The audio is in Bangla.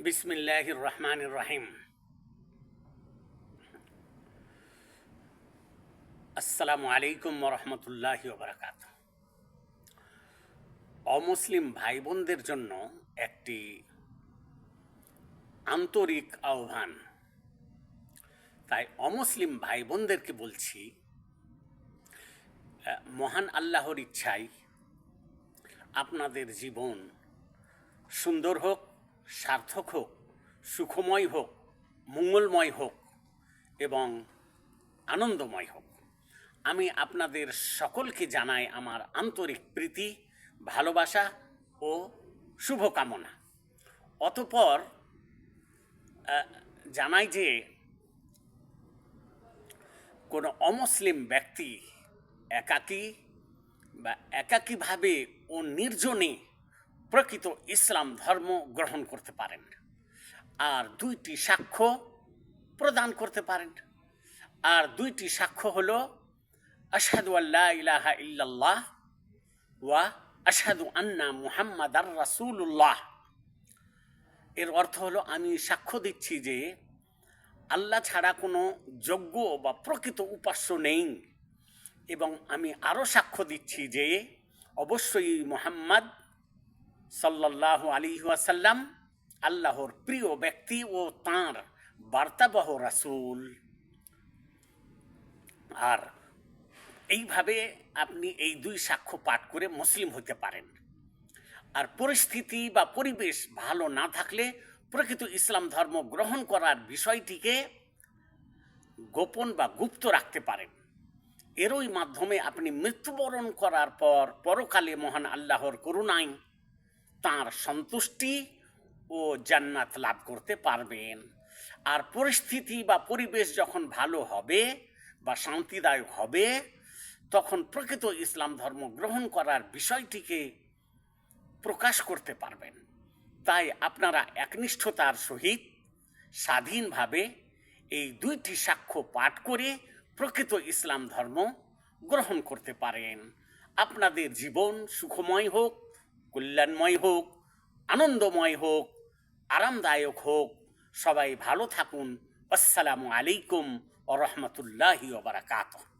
বিসমিল্লাহির রহমানির রহিম। আসসালামু আলাইকুম ওরহমতুল্লাহি ওবারাকাত। অমুসলিম ভাই বোনদের জন্য একটি আন্তরিক আহ্বান। তাই অমুসলিম ভাই বোনদেরকে বলছি, মহান আল্লাহর ইচ্ছায় আপনাদের জীবন সুন্দর হোক, সার্থক হোক, সুখময় হোক, মঙ্গলময় হোক এবং আনন্দময় হোক। আমি আপনাদের সকলকে জানাই আমার আন্তরিক প্রীতি, ভালোবাসা ও শুভকামনা। অতঃপর জানাই যে কোনো অমুসলিম ব্যক্তি একাকীভাবে ও নির্জনে প্রকৃত ইসলাম ধর্ম গ্রহণ করতে পারেন আর দুইটি সাক্ষ্য প্রদান করতে পারেন। আর দুইটি সাক্ষ্য হলো আশহাদু আল্লা ইলাহা ইল্লাল্লাহ ওয়া আশহাদু আন্না মুহাম্মাদার রাসূলুল্লাহ। এর অর্থ হলো আমি সাক্ষ্য দিচ্ছি যে আল্লাহ ছাড়া কোনো যোগ্য বা প্রকৃত উপাস্য নেই, এবং আমি আরও সাক্ষ্য দিচ্ছি যে অবশ্যই মুহাম্মদ সাল্লাল্লাহু আলাইহি ওয়াসাল্লাম আল্লাহর প্রিয় ব্যক্তি ও তাঁর বার্তাবহ রাসূল। আর এইভাবে আপনি এই দুই সাক্ষ্য পাঠ করে মুসলিম হতে পারেন। আর পরিস্থিতি বা পরিবেশ ভালো না থাকলে প্রকৃত ইসলাম ধর্ম গ্রহণ করার বিষয়টিকে গোপন বা গুপ্ত রাখতে পারেন। এরই মাধ্যমে আপনি মৃত্যুবরণ করার পর পরকালে মহান আল্লাহর করুণায় তাঁর সন্তুষ্টি ও জান্নাত লাভ করতে পারবেন। আর পরিস্থিতি বা পরিবেশ যখন ভালো হবে বা শান্তিদায়ক হবে, তখন প্রকৃত ইসলাম ধর্ম গ্রহণ করার বিষয়টিকে প্রকাশ করতে পারবেন। তাই আপনারা একনিষ্ঠতার সহিত স্বাধীনভাবে এই দুইটি সাক্ষ্য পাঠ করে প্রকৃত ইসলাম ধর্ম গ্রহণ করতে পারেন। আপনাদের জীবন সুখময় হোক, কল্যাণময় হোক, আনন্দময় হোক, আরামদায়ক হোক। সবাই ভালো থাকুন। আসসালামু আলাইকুম ওয়া রাহমাতুল্লাহি ওয়া বারাকাতুহু।